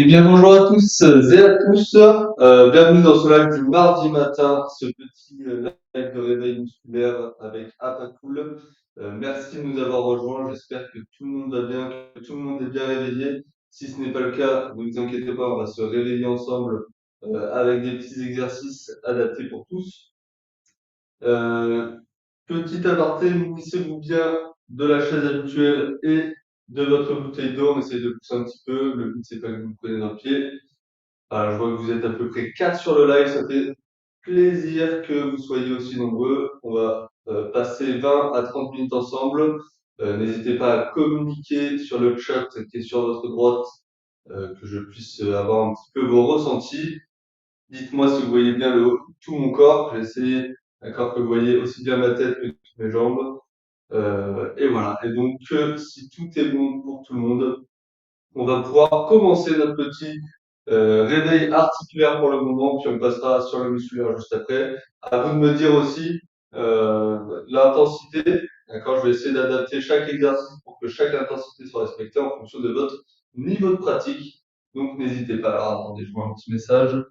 Eh bien, bonjour à tous et à tous. Bienvenue dans ce live du mardi matin, ce petit live de réveil musculaire avec Apacool. Merci de nous avoir rejoints. J'espère que tout le monde va bien, que tout le monde est bien réveillé. Si ce n'est pas le cas, ne vous inquiétez pas, on va se réveiller ensemble avec des petits exercices adaptés pour tous. Euh, Petit aparté, munissez-vous bien de la chaise habituelle et de votre bouteille d'eau. On essaye de pousser un petit peu. Le but, c'est pas que vous preniez dans le pied. Je vois que vous êtes à peu près 4 sur le live, ça fait plaisir que vous soyez aussi nombreux. On va passer 20 à 30 minutes ensemble. N'hésitez pas à communiquer sur le chat qui est sur votre droite, que je puisse avoir un petit peu vos ressentis. Dites-moi si vous voyez bien tout mon corps. J'ai essayé, d'accord, que vous voyez aussi bien ma tête que toutes mes jambes. Et voilà. Et donc, si tout est bon pour tout le monde, on va pouvoir commencer notre petit réveil articulaire pour le moment, puis on passera sur le musculaire juste après. À vous de me dire aussi l'intensité. D'accord, je vais essayer d'adapter chaque exercice pour que chaque intensité soit respectée en fonction de votre niveau de pratique. Donc n'hésitez pas. Alors, attendez, je vois un petit message.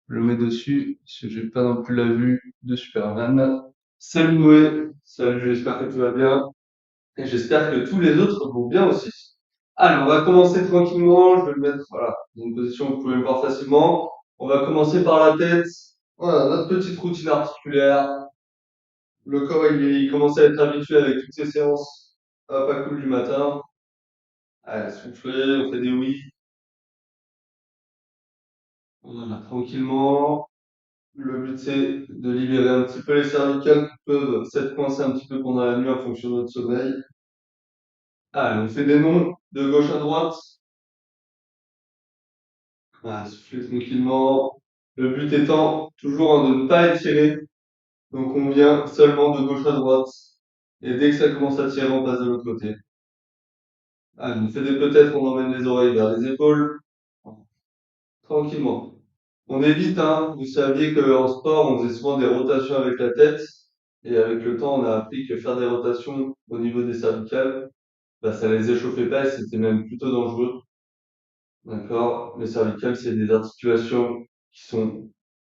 Je le mets dessus, parce que j'ai pas non plus la vue de Superman. Salut Noé, salut, j'espère que tu vas bien. Et j'espère que tous les autres vont bien aussi. Allez, on va commencer tranquillement. Je vais le mettre, voilà, dans une position où vous pouvez me voir facilement. On va commencer par la tête. Voilà, notre petite routine articulaire. Le corps, il commence à être habitué avec toutes ces séances pas cool du matin. Allez, soufflez, on fait des oui. Voilà, tranquillement. Le but, c'est de libérer un petit peu les cervicales qui peuvent s'être coincées un petit peu pendant la nuit en fonction de notre sommeil. Allez, on fait des noms de gauche à droite. Voilà, soufflez tranquillement. Le but étant toujours de ne pas étirer. Donc on vient seulement de gauche à droite. Et dès que ça commence à tirer, on passe de l'autre côté. Allez, on fait des peut-être, on emmène les oreilles vers les épaules. Tranquillement. On évite, hein. Vous saviez qu'en sport, on faisait souvent des rotations avec la tête. Et avec le temps, on a appris que faire des rotations au niveau des cervicales, bah, ça les échauffait pas et c'était même plutôt dangereux. D'accord? Les cervicales, c'est des articulations qui sont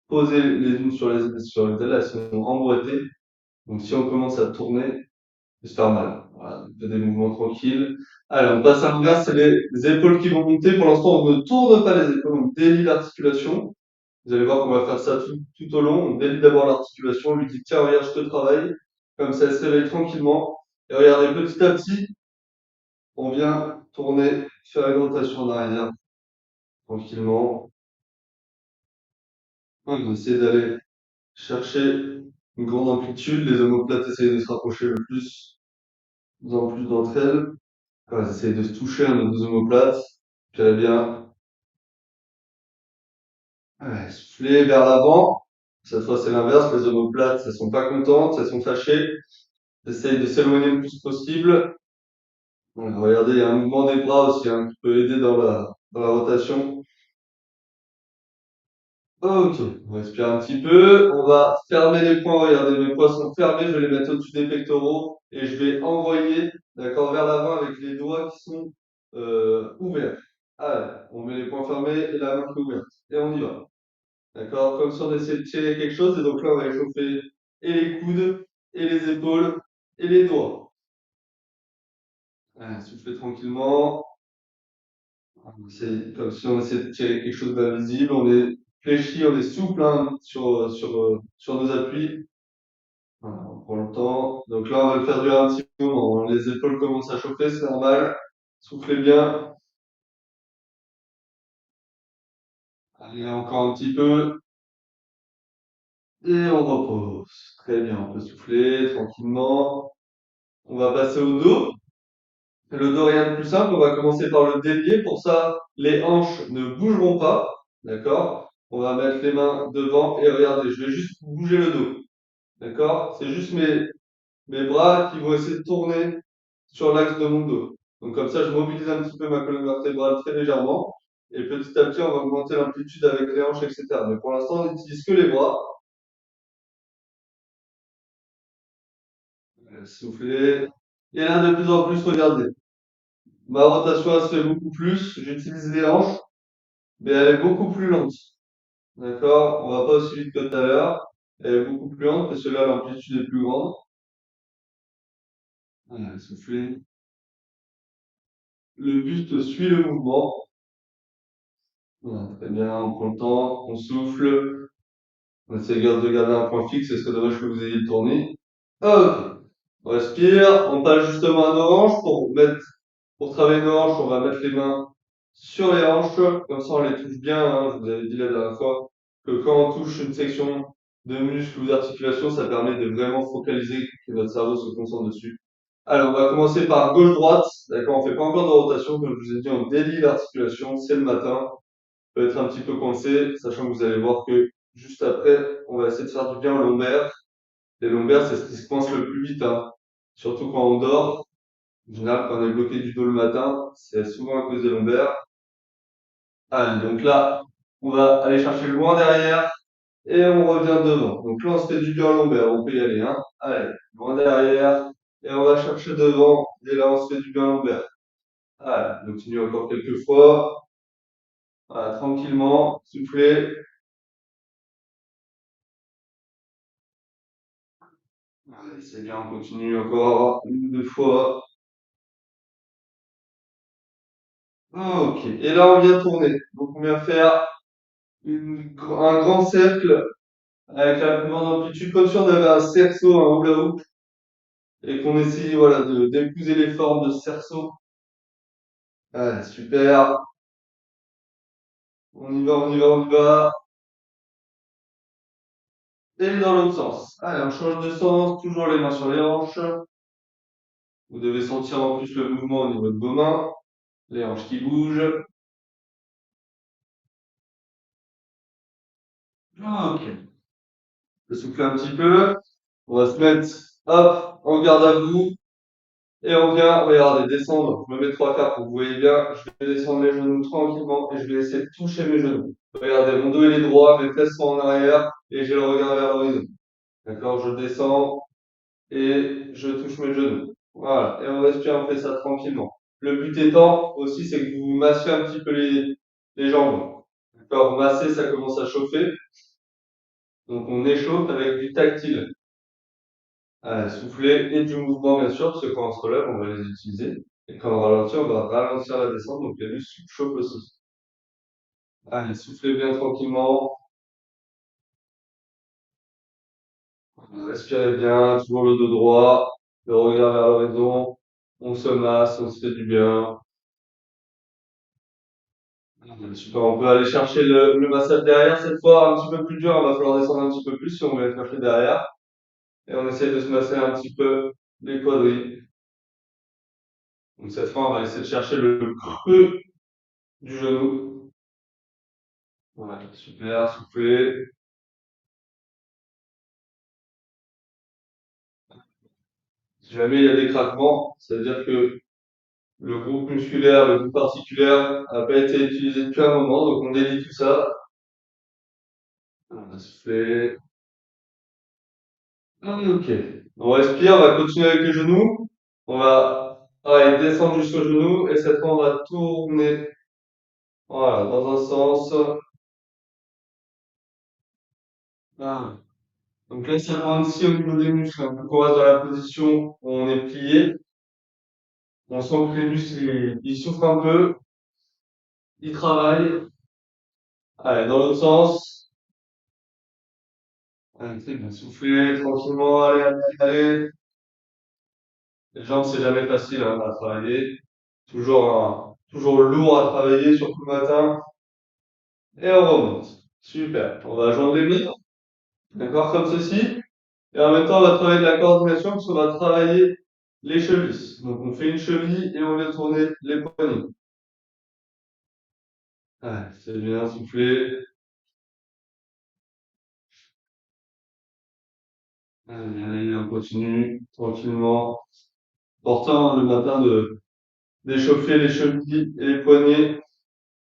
posées les unes sur les autres, elles sont emboîtées. Donc si on commence à tourner, c'est se faire mal. Voilà, on fait des mouvements tranquilles. Allez, on passe à l'inverse, c'est les épaules qui vont monter. Pour l'instant, on ne tourne pas les épaules, on délie l'articulation. Vous allez voir qu'on va faire ça tout au long. On délie d'abord l'articulation, on lui dit tiens, regarde, je te travaille. Comme ça, elle se réveille tranquillement. Et regardez, petit à petit, on vient tourner, faire une rotation en arrière, tranquillement. On va essayer d'aller chercher une grande amplitude. Les omoplates essayent de se rapprocher le plus en plus d'entre elles. Voilà, elles essayent de se toucher à nos deux omoplates. Très bien. Ouais, souffler vers l'avant. Cette fois, c'est l'inverse. Les omoplates, elles sont pas contentes, elles sont fâchées. Elles essayent de s'éloigner le plus possible. Donc, regardez, il y a un mouvement des bras aussi, hein, qui peut aider dans la rotation. Ok, on respire un petit peu. On va fermer les poings. Regardez, mes poings sont fermés. Je vais les mettre au-dessus des pectoraux et je vais envoyer, d'accord, vers l'avant avec les doigts qui sont ouverts. Allez, on met les poings fermés et la main qui est ouverte. Et on y va. D'accord? Comme si on essayait de tirer quelque chose. Et donc là, on va échauffer et les coudes, et les épaules, et les doigts. Allez, soufflez tranquillement. C'est comme si on essayait de tirer quelque chose d'invisible. On est fléchi, on est souple, hein, sur nos appuis. Voilà, on prend le temps. Donc là, on va le faire durer un petit moment. Les épaules commencent à chauffer, c'est normal. Soufflez bien. Allez, encore un petit peu. Et on repose. Très bien, on peut souffler tranquillement. On va passer au dos. Le dos, rien de plus simple. On va commencer par le délier. Pour ça, les hanches ne bougeront pas. D'accord? On va mettre les mains devant et regardez, je vais juste bouger le dos. D'accord? C'est juste mes bras qui vont essayer de tourner sur l'axe de mon dos. Donc comme ça, je mobilise un petit peu ma colonne vertébrale très légèrement. Et petit à petit, on va augmenter l'amplitude avec les hanches, etc. Mais pour l'instant, on n'utilise que les bras. Soufflez. Et là, de plus en plus, regardez. Ma rotation, elle se fait beaucoup plus. J'utilise les hanches. mais elle est beaucoup plus lente. D'accord? On va pas aussi vite que tout à l'heure. Elle est beaucoup plus lente parce que là, l'amplitude est plus grande. Voilà, souffler. Le buste suit le mouvement. Voilà, très bien, on prend le temps, on souffle. On essaie de garder un point fixe, c'est ce que dommage que vous ayez tourné. Ok. On respire, on passe justement à nos hanches pour travailler nos hanches, on va mettre les mains sur les hanches, comme ça on les touche bien, hein. Je vous avais dit la dernière fois que quand on touche une section de muscle ou d'articulation, ça permet de vraiment focaliser, que notre cerveau se concentre dessus. Alors, on va commencer par gauche-droite. D'accord, on fait pas encore de rotation, comme je vous ai dit, on délie l'articulation, c'est le matin. Peut être un petit peu coincé, sachant que vous allez voir que juste après, on va essayer de faire du bien aux lombaires. Les lombaires, c'est ce qui se coince le plus vite, hein. Surtout quand on dort. En général, quand on est bloqué du dos le matin, c'est souvent à cause des lombaires. Allez, donc là, on va aller chercher loin derrière et on revient devant. Donc là, on se fait du bien aux lombaires, on peut y aller, hein. Allez, loin derrière et on va chercher devant et là, on se fait du bien aux lombaires. Allez, on continue encore quelques fois. Voilà, tranquillement, soufflez. Allez, c'est bien, on continue encore une ou deux fois. Ok, et là, on vient tourner. Donc, on vient faire un grand cercle avec la plus grande amplitude, comme si on avait un cerceau, un hula hoop, et qu'on essaye, voilà, d'épouser les formes de ce cerceau. Allez, super. On y va, on y va, on y va. Et dans l'autre sens. Allez, on change de sens, toujours les mains sur les hanches. Vous devez sentir en plus le mouvement au niveau de vos mains, les hanches qui bougent. Ok. Je souffle un petit peu. On va se mettre, hop, en garde à vous. Et on vient, regardez, descendre. Je me mets trois quarts pour que vous voyez bien. Je vais descendre les genoux tranquillement et je vais essayer de toucher mes genoux. Regardez, mon dos il est droit, mes fesses sont en arrière et j'ai le regard vers l'horizon. D'accord? Je descends et je touche mes genoux. Voilà. Et on respire, on fait ça tranquillement. Le but étant aussi, c'est que vous massez un petit peu les jambes. D'accord? Vous massez, ça commence à chauffer. Donc on échauffe avec du tactile. Souffler et du mouvement, bien sûr, parce que quand on se relève, on va les utiliser. Et quand on ralentit, on va ralentir la descente, donc les muscles chauffent aussi. Allez, soufflez bien tranquillement, respirez bien, toujours le dos droit, le regard vers l'horizon, on se masse, on se fait du bien. Super, on peut aller chercher le massage derrière cette fois, un petit peu plus dur, il va falloir descendre un petit peu plus si on veut aller chercher derrière. Et on essaie de se masser un petit peu les quadris. Donc cette fois, on va essayer de chercher le creux du genou. Voilà, super, soufflez. Si jamais il y a des craquements, ça veut dire que le groupe musculaire, le groupe articulaire n'a pas été utilisé depuis un moment, donc on délie tout ça. On va souffler. Ok. On respire, on va continuer avec les genoux. On va, pareil, descendre jusqu'au genou et cette fois on va tourner. Voilà, dans un sens. Ah. Donc là, ça prend aussi au niveau des muscles, hein. Donc on reste dans la position où on est plié. On sent que les muscles, ils souffrent un peu, ils travaillent. Allez, dans l'autre sens. Allez, très bien. Soufflez tranquillement. Allez, allez, allez. Les jambes, c'est jamais facile, hein, à travailler. Toujours lourd à travailler, surtout le matin. Et on remonte. Super. On va joindre les mains. D'accord, comme ceci. Et en même temps, on va travailler de la coordination parce qu'on va travailler les chevilles. Donc, on fait une cheville et on vient tourner les poignets. Ouais, c'est bien, souffler. Allez, allez, on continue tranquillement. Important le matin d'échauffer les chevilles et les poignets.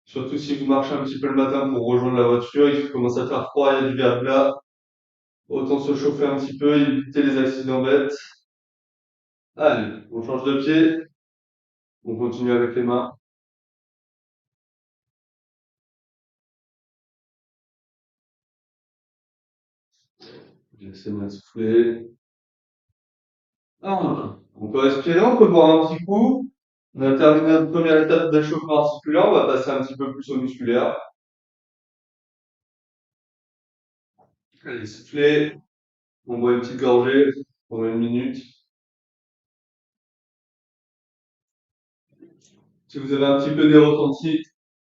Surtout si vous marchez un petit peu le matin pour rejoindre la voiture, il commence à faire froid, il y a du verglas. Autant se chauffer un petit peu, éviter les accidents bêtes. Allez, on change de pied, on continue avec les mains. Laissez moi souffler. Ah, on peut respirer, on peut boire un petit coup. On a terminé notre première étape d'échauffement articulaire, on va passer un petit peu plus au musculaire. Allez, soufflez, on boit une petite gorgée pendant 1 minute. Si vous avez un petit peu des ressentis,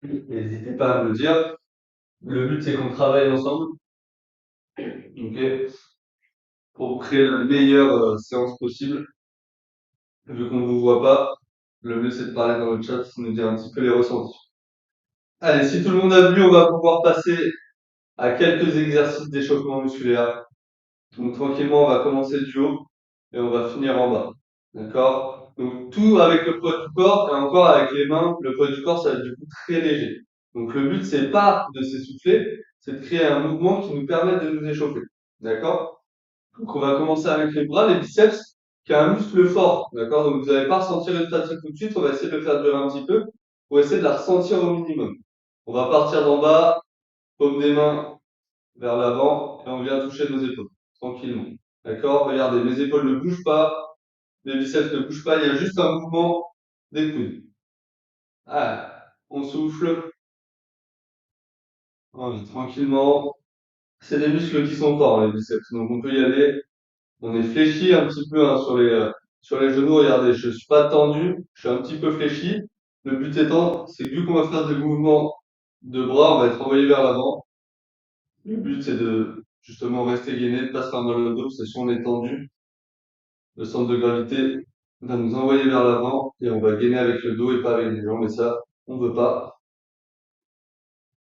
n'hésitez pas à me le dire. Le but, c'est qu'on travaille ensemble, ok, pour créer la meilleure séance possible. Vu qu'on ne vous voit pas, le mieux, c'est de parler dans le chat, nous dire un petit peu les ressentis. Allez, si tout le monde a vu, on va pouvoir passer à quelques exercices d'échauffement musculaire. Donc tranquillement, on va commencer du haut et on va finir en bas. D'accord? Donc tout avec le poids du corps et encore avec les mains, le poids du corps, ça va être du coup très léger. Donc le but, c'est pas de s'essouffler, c'est de créer un mouvement qui nous permette de nous échauffer. D'accord? Donc on va commencer avec les bras, les biceps, qui est un muscle fort. D'accord? Donc vous n'allez pas ressentir une fatigue tout de suite, on va essayer de le faire durer un petit peu pour essayer de la ressentir au minimum. On va partir d'en bas, paume des mains vers l'avant et on vient toucher nos épaules, tranquillement. D'accord? Regardez, mes épaules ne bougent pas, mes biceps ne bougent pas, il y a juste un mouvement des coudes. Ah, on souffle, tranquillement. C'est des muscles qui sont forts, les biceps, donc on peut y aller. On est fléchi un petit peu hein, sur les genoux. Regardez, je suis pas tendu, je suis un petit peu fléchi. Le but étant, c'est que vu qu'on va faire des mouvements de bras, on va être envoyé vers l'avant. Le but, c'est de justement rester gainé, de pas se faire mal au dos, parce que si on est tendu, le centre de gravité va nous envoyer vers l'avant et on va gainer avec le dos et pas avec les jambes. Et ça, on veut pas.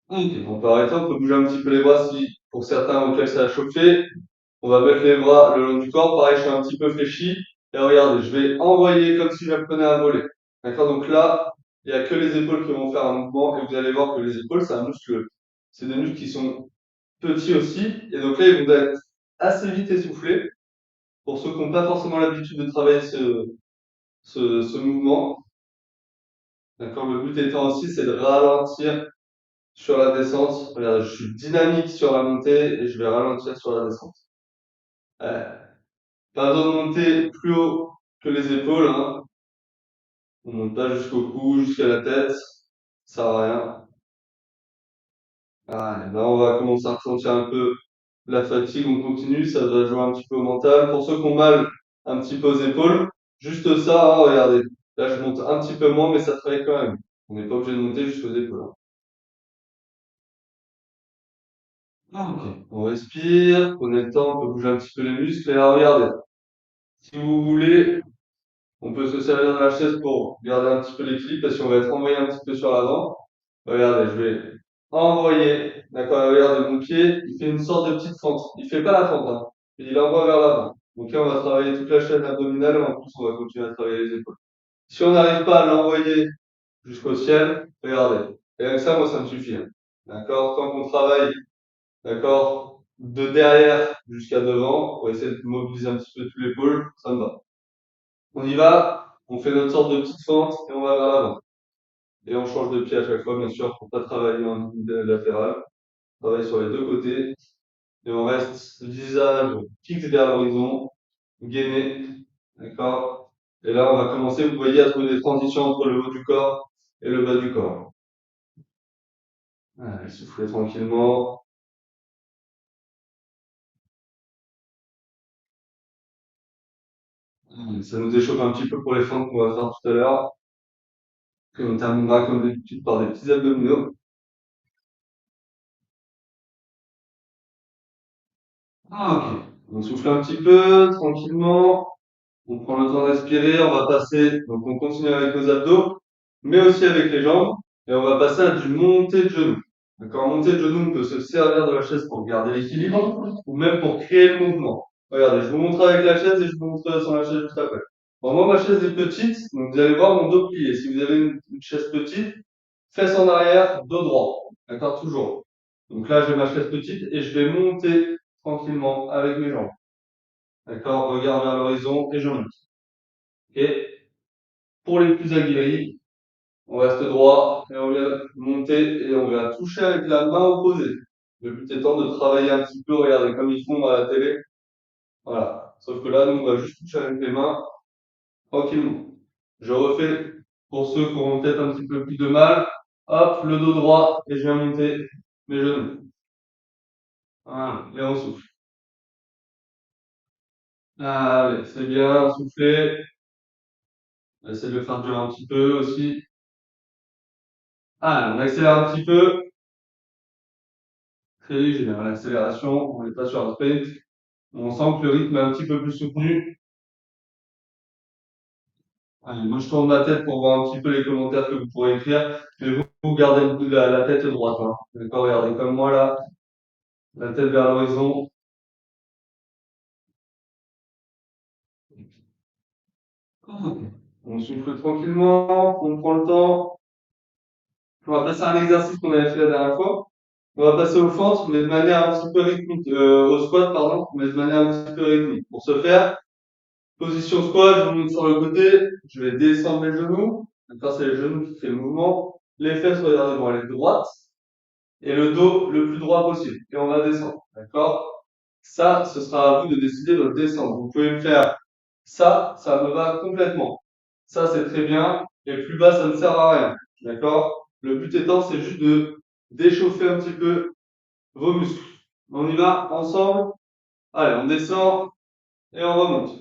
Ok, on peut arrêter, on peut bouger un petit peu les bras si, pour certains auxquels ça a chauffé. On va mettre les bras le long du corps. Pareil, je suis un petit peu fléchi. Et regardez, je vais envoyer comme si j'apprenais à voler. D'accord? Donc là, il n'y a que les épaules qui vont faire un mouvement. Et vous allez voir que les épaules, c'est un muscle. C'est des muscles qui sont petits aussi. Et donc là, ils vont être assez vite essoufflés. Pour ceux qui n'ont pas forcément l'habitude de travailler ce mouvement. D'accord? Le but étant aussi, c'est de ralentir sur la descente. Regardez, je suis dynamique sur la montée et je vais ralentir sur la descente. Ouais. Pas besoin de monter plus haut que les épaules, hein. On monte pas jusqu'au cou, jusqu'à la tête. Ça sert à rien. Ah, et là, on va commencer à ressentir un peu la fatigue. On continue, ça va jouer un petit peu au mental. Pour ceux qui ont mal un petit peu aux épaules, juste ça, hein, regardez. Là, je monte un petit peu moins, mais ça travaille quand même. On n'est pas obligé de monter jusqu'aux épaules, hein. Ah, ok. On respire, prenez le temps, on peut bouger un petit peu les muscles. Et là, regardez. Si vous voulez, on peut se servir de la chaise pour garder un petit peu l'équilibre parce qu'on va être envoyé un petit peu sur l'avant. Regardez, je vais envoyer. D'accord, regardez, mon pied, il fait une sorte de petite fente. Il fait pas la fente, hein. Il envoie vers l'avant. Donc là, on va travailler toute la chaîne abdominale et en plus, on va continuer à travailler les épaules. Si on n'arrive pas à l'envoyer jusqu'au ciel, regardez. Et avec ça, moi, ça me suffit, hein. D'accord? Tant qu'on travaille, d'accord, de derrière jusqu'à devant, pour essayer de mobiliser un petit peu tous les pôles, ça me va. On y va, on fait notre sorte de petite fente et on va vers l'avant. Et on change de pied à chaque fois, bien sûr, pour pas travailler en latéral. On travaille sur les deux côtés. Et on reste visage fixe vers l'horizon, gainé. D'accord? Et là, on va commencer, vous voyez, à trouver des transitions entre le haut du corps et le bas du corps. Allez, soufflez tranquillement. Ça nous échauffe un petit peu pour les fentes qu'on va faire tout à l'heure. Et on terminera comme d'habitude par des petits abdominaux. Ah, ok. On souffle un petit peu, tranquillement. On prend le temps de respirer, on va passer, donc on continue avec nos abdos, mais aussi avec les jambes, et on va passer à du monté de genoux. D'accord? Monté de genoux, on peut se servir de la chaise pour garder l'équilibre, ou même pour créer le mouvement. Regardez, je vous montre avec la chaise et je vous montrerai sans la chaise juste après. Bon, moi, ma chaise est petite, donc vous allez voir mon dos plié. Si vous avez une chaise petite, fesses en arrière, dos droit. D'accord? Toujours. Donc là, j'ai ma chaise petite et je vais monter tranquillement avec mes jambes. D'accord? Regard vers l'horizon et je monte. Et pour les plus aguerris, on reste droit et on vient monter et on vient toucher avec la main opposée. Le but étant de travailler un petit peu, regardez, comme ils font à la télé. Voilà. Sauf que là, nous, on va juste toucher avec les mains, tranquillement. Je refais pour ceux qui auront peut-être un petit peu plus de mal. Hop, le dos droit, et je viens monter mes genoux. Voilà, et on souffle. Allez, c'est bien, soufflez. Essayez de le faire durer un petit peu aussi. Allez, on accélère un petit peu. Très léger, hein, l'accélération, on n'est pas sur un sprint. On sent que le rythme est un petit peu plus soutenu. Allez, moi je tourne ma tête pour voir un petit peu les commentaires que vous pourrez écrire. Mais vous gardez la tête droite. Hein. D'accord, regardez comme moi là, la tête vers l'horizon. On souffle tranquillement, on prend le temps. On va passer à un exercice qu'on avait fait la dernière fois. On va passer au fente, mais de manière un petit peu rythmique, au squat, pardon, mais de manière un petit peu rythmique. Pour ce faire, position squat, je monte sur le côté, je vais descendre les genoux. D'accord, c'est les genoux qui fait le mouvement. Les fesses, regardez, vont aller droite. Et le dos le plus droit possible. Et on va descendre. D'accord? Ça, ce sera à vous de décider de descendre. Vous pouvez me faire ça me va complètement. Ça, c'est très bien. Et plus bas, ça ne sert à rien. D'accord? Le but étant, c'est juste de d'échauffer un petit peu vos muscles. On y va ensemble. Allez, on descend et on remonte.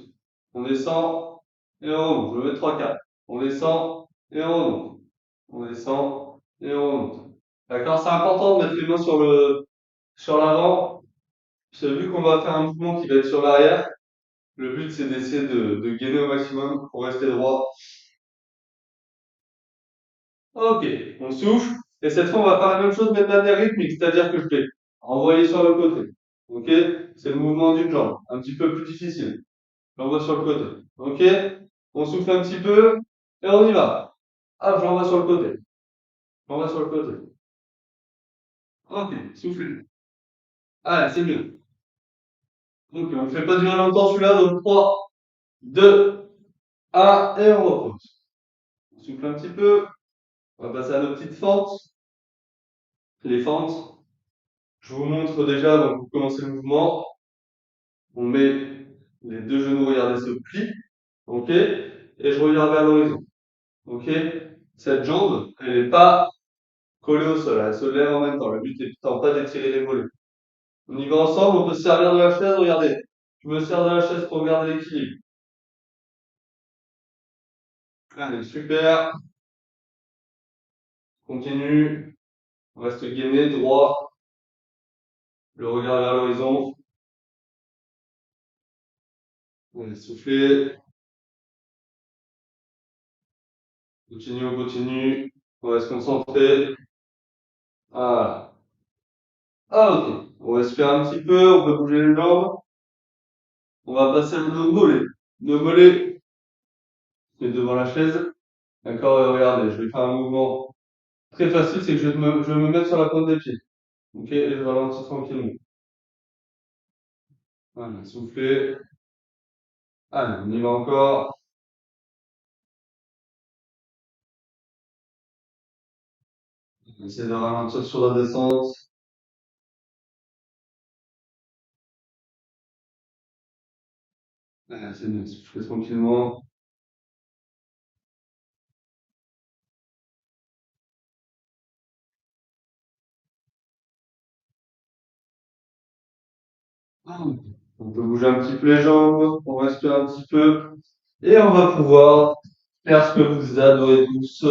On descend et on remonte. Je vais mettre 3-4. On descend et on remonte. On descend et on remonte. D'accord? C'est important de mettre les mains sur l'avant. Parce que vu qu'on va faire un mouvement qui va être sur l'arrière, le but c'est d'essayer de gainer au maximum pour rester droit. Ok, on souffle. Et cette fois, on va faire la même chose mais de manière rythmique, c'est-à-dire que je vais envoyer sur le côté. Ok? C'est le mouvement d'une jambe, un petit peu plus difficile. J'envoie sur le côté. Ok? On souffle un petit peu et on y va. Hop, j'envoie sur le côté. J'envoie sur le côté. Ok, souffle. Allez, c'est mieux. Ok, on ne fait pas durer longtemps celui-là, donc 3, 2, 1, et on repose. On souffle un petit peu. On va passer à nos petites fentes. Les fentes, je vous montre déjà, donc vous commencez le mouvement. On met les deux genoux, regardez, se plient. Ok? Et je regarde vers l'horizon. Ok? Cette jambe, elle n'est pas collée au sol, elle se lève en même temps. Le but étant pas d'étirer les mollets. On y va ensemble, on peut se servir de la chaise, regardez. Je me sers de la chaise pour garder l'équilibre. Allez, super. Continue. On reste gainé, droit. Le regard vers l'horizon. Allez, soufflez. Continue, on continue. On va se concentrer. Voilà. Ah, ok. On respire un petit peu, on peut bouger les jambes. On va passer à nos mollets. Nos mollets, c'est devant la chaise. D'accord, et regardez, je vais faire un mouvement très facile, c'est que je vais me mettre sur la pointe des pieds. Ok, et je ralentis tranquillement. Voilà, soufflez. Allez, on y va encore. Essayez de ralentir sur la descente. C'est bien, soufflez tranquillement. On peut bouger un petit peu les jambes, on respire un petit peu. Et on va pouvoir faire ce que vous adorez tous.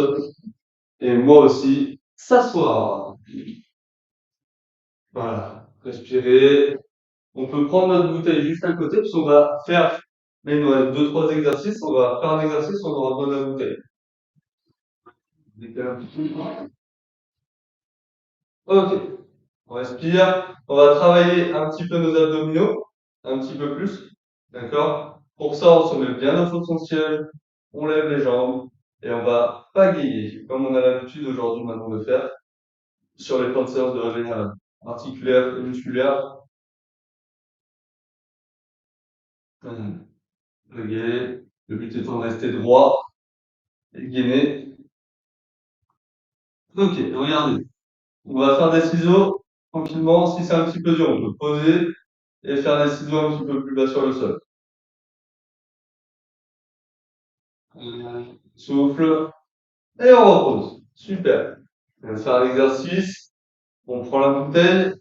Et moi aussi, s'asseoir. Voilà, respirez. On peut prendre notre bouteille juste à côté, parce qu'on va faire, là, il nous reste deux, trois exercices. On va faire un exercice, on aura besoin de la bouteille. Décale un petit peu. Ok. On respire. On va travailler un petit peu nos abdominaux, un petit peu plus. D'accord? Pour ça, on se met bien au fond de son siège. On lève les jambes et on va pagayer, comme on a l'habitude aujourd'hui maintenant de faire, sur les plans de séance de réveil articulaire et musculaire. Pagayer. Le but étant de rester droit et gainé. Ok, regardez. On va faire des ciseaux. tranquillement. Si c'est un petit peu dur, on peut poser et faire des ciseaux un petit peu plus bas sur le sol. Souffle et on repose. Super. On va faire l'exercice. On prend la bouteille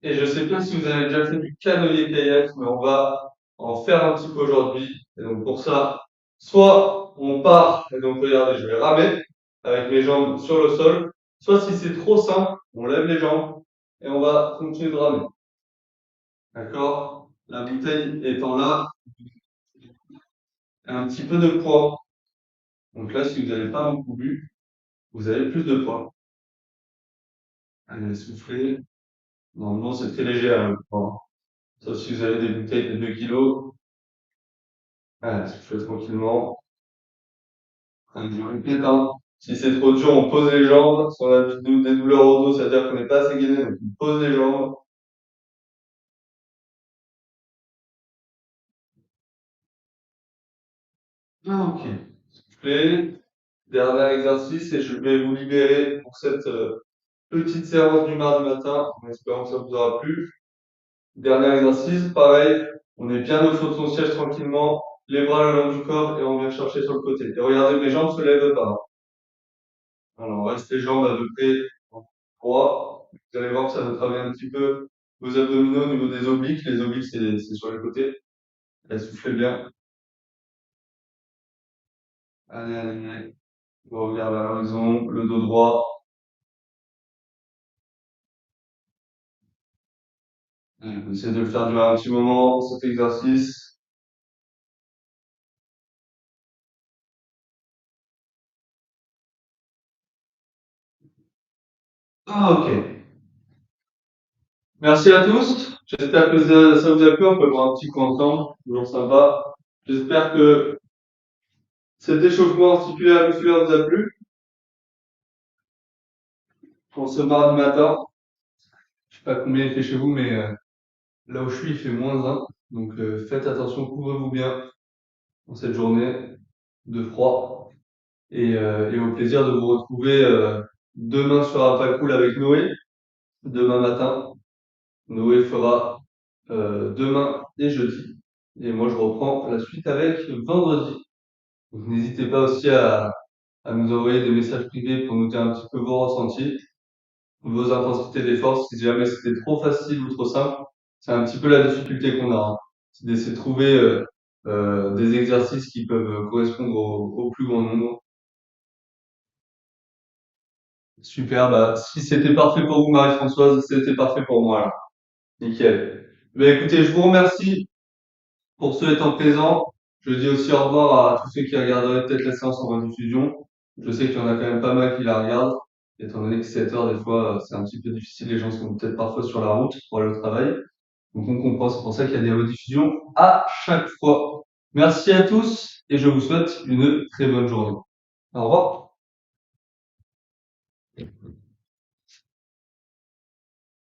et je sais pas si vous avez déjà fait du canoë-kayak, mais on va en faire un petit peu aujourd'hui. Et donc pour ça, soit on part, et donc regardez, je vais ramer avec mes jambes sur le sol, soit si c'est trop simple, on lève les jambes et on va continuer de ramer. D'accord? La bouteille étant là, un petit peu de poids. Donc là, si vous n'avez pas beaucoup bu, vous avez plus de poids. Allez, soufflez. Normalement, c'est très léger, hein, le poids. Sauf si vous avez des bouteilles de 2 kilos. Allez, soufflez tranquillement. Allez, je répète, hein. Si c'est trop dur, on pose les jambes. Si on a des douleurs au dos, c'est-à-dire qu'on n'est pas assez gainé, donc on pose les jambes. Ah, ok. Soufflez. Dernier exercice et je vais vous libérer pour cette petite séance du mardi matin, en espérant que ça vous aura plu. Dernier exercice, pareil, on est bien au fond de son siège tranquillement, les bras le long du corps et on vient chercher sur le côté. Et regardez, mes jambes se lèvent pas, hein. Alors, on reste les jambes à peu près droit. Vous allez voir que ça va travailler un petit peu vos abdominaux au niveau des obliques. Les obliques, c'est sur les côtés. Allez, soufflez bien. Allez, allez, allez. On regarde à l'horizon, le dos droit. Essayez de le faire durer un petit moment, cet exercice. Ah, ok. Merci à tous. J'espère que ça vous a plu. On peut voir un petit coin ensemble. Toujours sympa. J'espère que cet échauffement articulaire et musculaire vous a plu. Pour ce mardi matin, je sais pas combien il fait chez vous, mais là où je suis, il fait -1. Donc faites attention, couvrez-vous bien dans cette journée de froid. Et au plaisir de vous retrouver demain sur Apacool avec Noé, demain matin. Noé fera demain et jeudi. Et moi, je reprends la suite avec vendredi. Donc, n'hésitez pas aussi à nous envoyer des messages privés pour nous dire un petit peu vos ressentis, vos intensités d'effort, si jamais c'était trop facile ou trop simple. C'est un petit peu la difficulté qu'on a, hein. C'est d'essayer de trouver des exercices qui peuvent correspondre au plus grand nombre. Super, bah, si c'était parfait pour vous, Marie-Françoise, c'était parfait pour moi, alors. Nickel. Ben, écoutez, je vous remercie pour ceux étant présents. Je dis aussi au revoir à tous ceux qui regarderaient peut-être la séance en rediffusion. Je sais qu'il y en a quand même pas mal qui la regardent, étant donné que 7 heures, des fois, c'est un petit peu difficile. Les gens sont peut-être parfois sur la route pour aller au travail. Donc, on comprend. C'est pour ça qu'il y a des rediffusions à chaque fois. Merci à tous et je vous souhaite une très bonne journée. Au revoir.